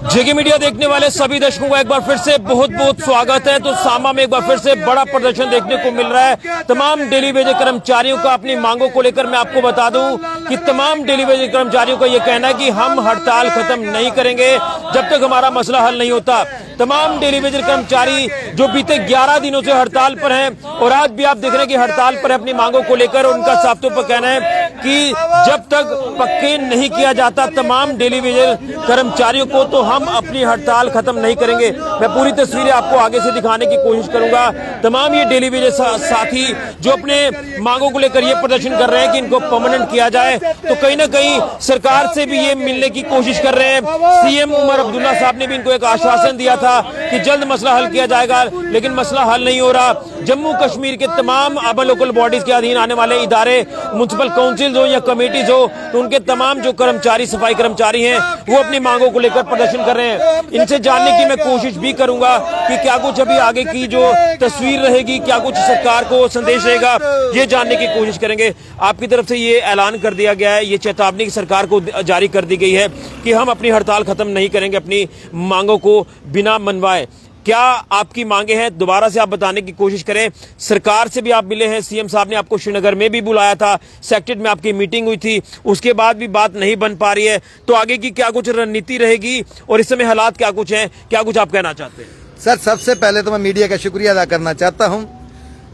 जेके media देखने वाले सभी दर्शकों का एक बार फिर से बहुत बहुत स्वागत है। तो सांबा में एक बार फिर से बड़ा प्रदर्शन देखने को मिल रहा है। तमाम डेली वेज कर्मचारियों का अपनी मांगों को लेकर मैं आपको बता दूं कि तमाम डेली वेज कर्मचारियों का यह कहना है कि हम हड़ताल खत्म नहीं करेंगे जब तक हमारा मसला हल नहीं होता। तमाम डेली वेज कर्मचारी जो बीते 11 दिनों से हड़ताल पर हैं और आज भी आप देख रहे हैं कि हड़ताल पर अपनी मांगों को लेकर उनका साफ तौर पर कहना है कि जब तक पक्के नहीं किया जाता तमाम डेली वेज कर्मचारियों को तो हम अपनी हड़ताल खत्म नहीं करेंगे। मैं पूरी तस्वीरें आपको आगे से दिखाने की कोशिश करूंगा। तमाम ये डेली वेज साथी जो अपने मांगों को लेकर ये प्रदर्शन कर रहे हैं कि इनको परमानेंट किया जाए, तो कहीं ना कहीं सरकार से भी ये मिलने की कोशिश कर रहे हैं। सीएम उमर अब्दुल्ला साहब ने भी इनको एक आश्वासन दिया था कि जल्द मसला हल किया जाएगा, लेकिन मसला हल नहीं हो रहा। जम्मू कश्मीर के तमाम अर्बन लोकल बॉडीज के अधीन आने वाले इदारे, म्युनिसिपल काउंसिल हो या कमेटीज हो, तो उनके तमाम जो कर्मचारी, सफाई कर्मचारी हैं, वो अपनी मांगों को लेकर प्रदर्शन कर रहे हैं। इनसे जानने की मैं कोशिश भी करूंगा कि क्या कुछ अभी आगे की जो तस्वीर रहेगी, क्या कुछ सरकार को संदेश रहेगा, ये जानने की कोशिश करेंगे। आपकी तरफ से ये ऐलान कर दिया गया है, ये चेतावनी सरकार को जारी कर दी गई है कि हम अपनी हड़ताल खत्म नहीं करेंगे अपनी मांगों को बिना मनवाए। क्या आपकी मांगे हैं, दोबारा से आप बताने की कोशिश करें। सरकार से भी आप मिले हैं, सीएम साहब ने आपको श्रीनगर में भी बुलाया था, सेक्रेटरीट में आपकी मीटिंग हुई थी, उसके बाद भी बात नहीं बन पा रही है, तो आगे की क्या कुछ रणनीति रहेगी और इस समय हालात क्या कुछ हैं, क्या कुछ आप कहना चाहते हैं? सर, सबसे पहले तो मैं मीडिया का शुक्रिया अदा करना चाहता हूं।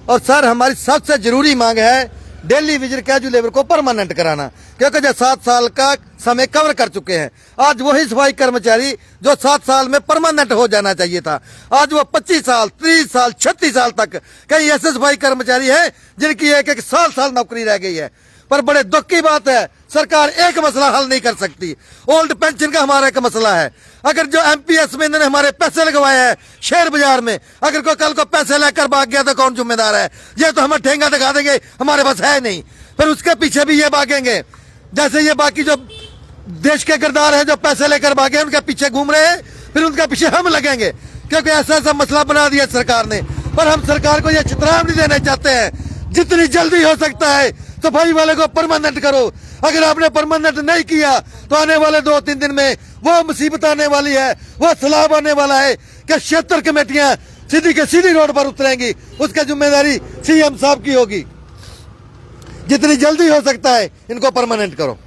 और सर, हमारी सबसे जरूरी मांग है डेली वेज कैजुअल लेबर को परमानेंट कराना, क्योंकि जो 7 साल का समय कवर कर चुके हैं, आज वही सफाई कर्मचारी जो 7 साल में परमानेंट हो जाना चाहिए था, आज वो 25 साल 30 साल 36 साल तक कई ऐसे सफाई कर्मचारी हैं जिनकी एक साल नौकरी रह गई है। पर बड़े दुख की बात है, सरकार एक मसला हल नहीं कर सकती। ओल्ड पेंशन का हमारा एक मसला है। अगर जो एमपीएस में इन्होंने हमारे पैसे लगवाए हैं शेयर बाजार में, अगर कोई कल को पैसे लेकर भाग गया तो कौन जिम्मेदार है? ये तो हमें ठेंगा दिखा देंगे, हमारे पास है नहीं, फिर उसके पीछे भी ये भागेंगे। जैसे ये बाकी जो देश के किरदार हैं जो पैसे लेकर भागे, उनके पीछे घूम रहे हैं, फिर उनके पीछे हम लगेंगे, क्योंकि ऐसा मसला बना दिया सरकार ने। पर हम सरकार को यह चेतावनी देना चाहते हैं, जितनी जल्दी हो सकता है सफाई वाले को परमानेंट करो। अगर आपने परमानेंट नहीं किया तो आने वाले 2-3 दिन में वो मुसीबत आने वाली है, वो सैलाब आने वाला है कि क्षेत्र कमेटियां सीधी के सीधी रोड पर उतरेंगी। उसकी जिम्मेदारी सीएम साहब की होगी। जितनी जल्दी हो सकता है इनको परमानेंट करो।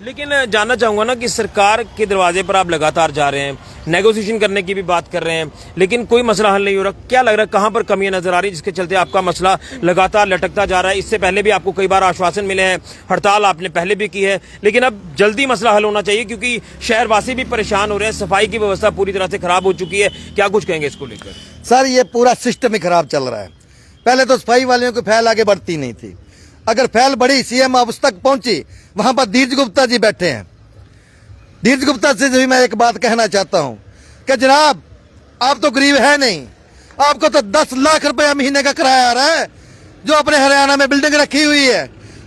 लेकिन जानना चाहूंगा ना कि सरकार के दरवाजे पर आप लगातार जा रहे हैं, नेगोशिएशन करने की भी बात कर रहे हैं, लेकिन कोई मसला हल नहीं हो रहा। क्या लग रहा है, कहां पर कमियां नजर आ रही है जिसके चलते आपका मसला लगातार लटकता जा रहा है? इससे पहले भी आपको कई बार आश्वासन मिले हैं, हड़ताल आपने पहले भी की है, लेकिन अब जल्दी मसला हल होना चाहिए क्योंकि शहरवासी भी परेशान हो रहे हैं, सफाई की व्यवस्था पूरी तरह से खराब हो चुकी है। क्या कुछ कहेंगे इसको लेकर? सर, ये पूरा सिस्टम ही खराब चल रहा है। पहले तो सफाई वालियों की फैल आगे बढ़ती नहीं थी, अगर फैल बढ़ी, सीएम ऑफिस तक पहुंची, वहां पर धीरज गुप्ता जी बैठे हैं। धीरज गुप्ता से भी मैं एक बात कहना चाहता हूं कि जनाब, आप तो गरीब है नहीं, आपको तो 10 लाख रुपया महीने का किराया आ रहा है, जो अपने हरियाणा में बिल्डिंग रखी हुई है।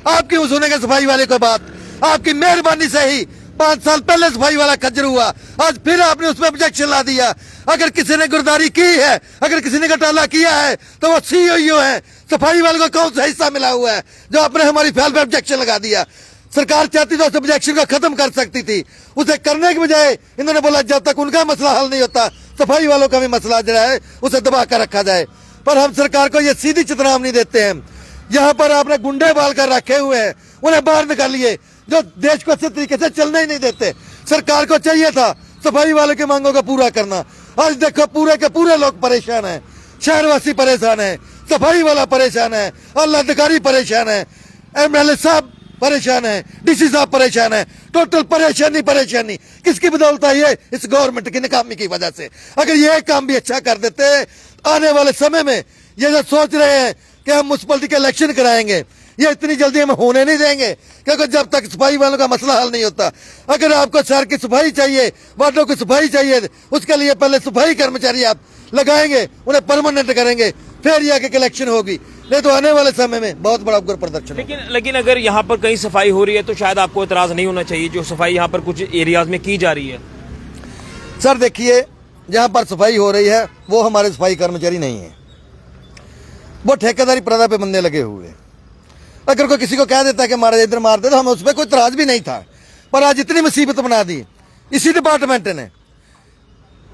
आप क्यों सुनेंगे सफाई वाले को बात? आपकी मेहरबानी से ही 5 साल पहले सफाई वाला खज्जर हुआ, आज फिर आपने उसमें ऑब्जेक्शन ला दिया। अगर किसी ने गुरदारी की है, अगर किसी ने घोटाला किया है, तो वो सीईओ है। सफाई वाले को कौन सा हिस्सा मिला हुआ है जो आपने हमारी फाइल पे ऑब्जेक्शन लगा दिया? सरकार चाहती तो उस ऑब्जेक्शन को खत्म कर सकती थी, उसे करने के बजाय इन्होंने बोला जब तक उनका मसला हल नहीं होता सफाई वालों का भी मसला जो है उसे दबा कर रखा जाए। पर हम सरकार को ये सीधी चेतावनी देते हैं, यहाँ पर आपने गुंडे बाल कर रखे हुए हैं, उन्हें बाहर निकालिए, जो देश को अच्छे तरीके से चलने ही नहीं देते। सरकार को चाहिए था सफाई वालों की मांगों को पूरा करना। आज देखो पूरे के पूरे लोग परेशान हैं, शहरवासी परेशान है, सफाई वाला परेशान है, आला अधिकारी परेशान है, एमएलए साहब परेशान है, डीसी साहब परेशान है। टोटल परेशानी किसकी बदौलत है? ये इस गवर्नमेंट की नाकामी की वजह से। अगर ये काम भी अच्छा कर देते, आने वाले समय में ये जो सोच रहे हैं कि हम म्युनिसिपैलिटी के इलेक्शन कराएंगे, ये इतनी जल्दी हम होने नहीं देंगे, क्योंकि जब तक सफाई वालों का मसला हल नहीं होता। अगर आपको शहर की सफाई चाहिए, वार्डों की सफाई चाहिए, उसके लिए पहले सफाई कर्मचारी आप लगाएंगे, उन्हें परमानेंट करेंगे, फिर ये आगे इलेक्शन होगी, नहीं तो आने वाले समय में बहुत बड़ा उग्र प्रदर्शन। लेकिन अगर यहाँ पर कहीं सफाई हो रही है तो शायद आपको एतराज नहीं होना चाहिए, जो सफाई यहाँ पर कुछ एरियाज में की जा रही है। सर देखिए, जहाँ पर सफाई हो रही है वो हमारे सफाई कर्मचारी नहीं है, वो ठेकेदारी प्रथा पे बंदे लगे हुए। अगर कोई किसी को कह देता है कि मारे इधर मार दे, तो हमें उस पर कोई इतराज भी नहीं था। पर आज इतनी मुसीबत बना दी इसी डिपार्टमेंट ने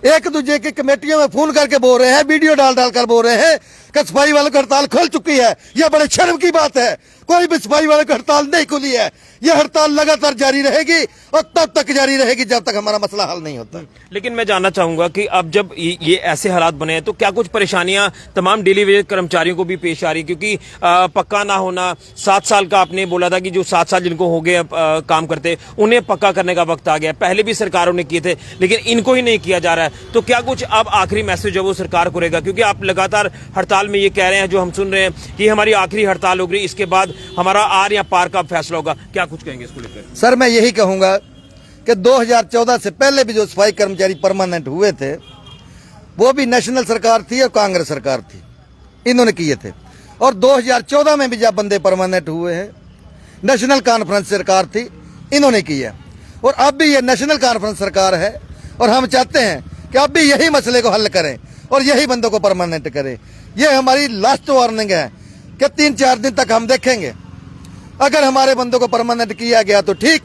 एक दूसरे की कमेटियों में फोन करके बोल रहे हैं, वीडियो डाल कर बोल रहे हैं कि सफाई वालों की हड़ताल खुल चुकी है। यह बड़े शर्म की बात है। कोई भी सफाई वालों की हड़ताल नहीं खुली है। यह हड़ताल लगातार जारी रहेगी और तब तक जारी रहेगी जब तक हमारा मसला हल नहीं होता। लेकिन मैं जानना चाहूंगा कि अब जब ये ऐसे हालात बने हैं तो क्या कुछ परेशानियां तमाम डेली वेज कर्मचारियों को भी पेश आ रही, क्योंकि पक्का ना होना, 7 साल का आपने बोला था कि जो 7 साल जिनको हो गए काम करते उन्हें पक्का करने का वक्त आ गया। पहले भी सरकारों ने किए थे लेकिन इनको ही नहीं किया जा रहा है। तो क्या कुछ अब आखिरी मैसेज है वो सरकार को रहेगा, क्योंकि आप लगातार हड़ताल में ये कह रहे हैं, जो हम सुन रहे हैं कि हमारी आखिरी हड़ताल होगी, इसके बाद हमारा आर या पार का फैसला होगा। क्या कुछ कहेंगे इसको लेकर? सर मैं यही कहूंगा कि 2014 से पहले भी जो सफाई कर्मचारी परमानेंट हुए थे वो भी नेशनल सरकार थी और कांग्रेस सरकार थी, इन्होंने किए थे। और 2014 में भी जब बंदे परमानेंट हुए हैं, नेशनल कॉन्फ्रेंस सरकार थी, इन्होंने किया। और अब भी ये नेशनल कॉन्फ्रेंस सरकार है और हम चाहते हैं कि अब भी यही मसले को हल करें और यही बंदों को परमानेंट करें। ये हमारी लास्ट वार्निंग है कि 3-4 दिन तक हम देखेंगे। अगर हमारे बंदों को परमानेंट किया गया तो ठीक,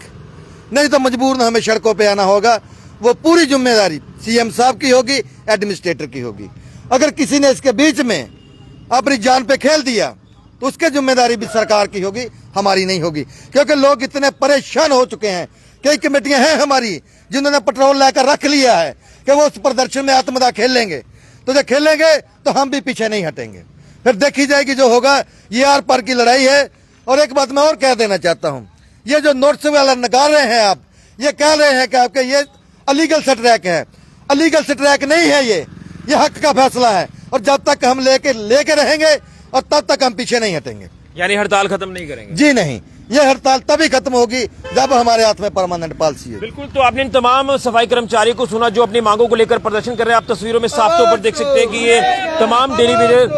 नहीं तो मजबूर हमें सड़कों पे आना होगा। वो पूरी जिम्मेदारी सीएम साहब की होगी, एडमिनिस्ट्रेटर की होगी। अगर किसी ने इसके बीच में अपनी जान पे खेल दिया तो उसकी जिम्मेदारी भी सरकार की होगी, हमारी नहीं होगी। क्योंकि लोग इतने परेशान हो चुके हैं। कई कमेटियां हैं हमारी जिन्होंने पेट्रोल लाकर रख लिया है कि वो उस प्रदर्शन में आत्मदाह खेलेंगे। तो जब खेलेंगे तो हम भी पीछे नहीं हटेंगे। फिर देखी जाएगी जो होगा। ये आर पार की लड़ाई है। और एक बात मैं और कह देना चाहता हूं, ये जो नोट्स वाला नकार रहे हैं आप, ये कह रहे हैं कि आपके ये अलीगल स्ट्राइक है। अलीगल स्ट्राइक नहीं है, ये हक का फैसला है। और जब तक हम लेके रहेंगे और तब तक हम पीछे नहीं हटेंगे। यानी हड़ताल खत्म नहीं करेंगे? जी नहीं, यह हड़ताल तभी खत्म होगी जब हमारे हाथ में परमानेंट पॉलिसी है। बिल्कुल। तो आपने इन तमाम सफाई कर्मचारियों को सुना जो अपनी मांगों को लेकर प्रदर्शन कर रहे हैं। आप तस्वीरों में साफ तौर पर देख सकते हैं कि ये तमाम डेली वेज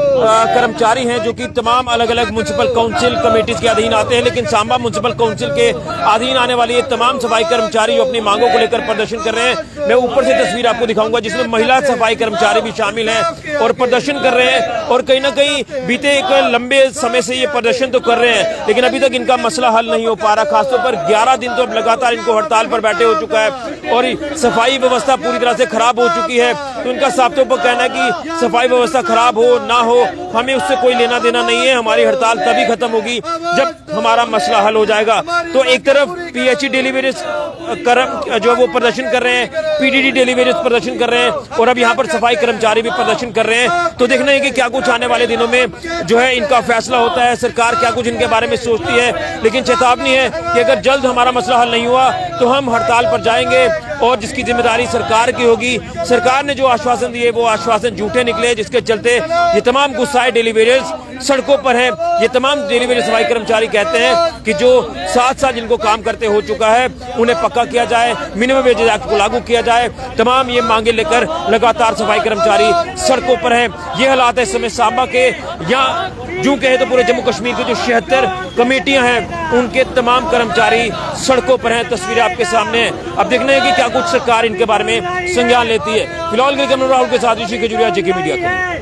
कर्मचारी हैं जो कि तमाम अलग अलग म्युनिसिपल काउंसिल कमेटीज के अधीन आते हैं। लेकिन सांबा म्युनिसिपल काउंसिल के अधीन आने वाले ये तमाम सफाई कर्मचारी जो अपनी मांगों को लेकर प्रदर्शन कर रहे हैं, मैं ऊपर से तस्वीर आपको दिखाऊंगा जिसमें महिला सफाई कर्मचारी भी शामिल हैं और प्रदर्शन कर रहे हैं। और कहीं ना कहीं बीते एक लंबे समय से ये प्रदर्शन तो कर रहे हैं लेकिन अभी तक इनका मसला हल नहीं हो पा रहा। खासतौर पर 11 दिन तो अब लगातार इनको हड़ताल पर बैठे हो चुका है और सफाई व्यवस्था पूरी तरह से खराब हो चुकी है। तो इनका साफ तौर पर कहना है कि सफाई व्यवस्था खराब हो ना हो, हमें उससे कोई लेना देना नहीं है। हमारी हड़ताल तभी खत्म होगी जब हमारा मसला हल हो जाएगा। तो एक तरफ पीएचई डेली वेजेस जो वो प्रदर्शन कर रहे हैं, पीडीडी डेली वेजेस प्रदर्शन कर रहे हैं और अब यहाँ पर सफाई कर्मचारी भी प्रदर्शन कर रहे हैं। तो देखना है कि क्या कुछ आने वाले दिनों में जो है इनका फैसला होता है, सरकार क्या कुछ इनके बारे में सोचती है। लेकिन चेतावनी है कि अगर जल्द हमारा मसला हल नहीं हुआ तो हम हड़ताल पर जाएंगे और जिसकी जिम्मेदारी सरकार की होगी। सरकार ने जो आश्वासन दिए वो आश्वासन झूठे निकले, जिसके चलते ये तमाम गुस्साए डेली वेजेस सड़कों पर हैं। ये तमाम डेली वेजेस सफाई कर्मचारी कहते हैं कि जो 7 साल जिनको काम करते हो चुका है उन्हें पक्का किया जाए, मिनिमम वेजेस एक्ट को लागू किया जाए। तमाम ये मांगे लेकर लगातार सफाई कर्मचारी सड़कों पर हैं। ये हालात है इस समय सांबा के, या यूं कहे तो पूरे जम्मू कश्मीर के जो 76 कमेटियां हैं उनके तमाम कर्मचारी सड़कों पर हैं। तस्वीरें आपके सामने हैं। अब देखना है कि क्या कुछ सरकार इनके बारे में संज्ञान लेती है। फिलहाल राहुल के साथ ऋषि खजूरिया, जेके मीडिया के लिए।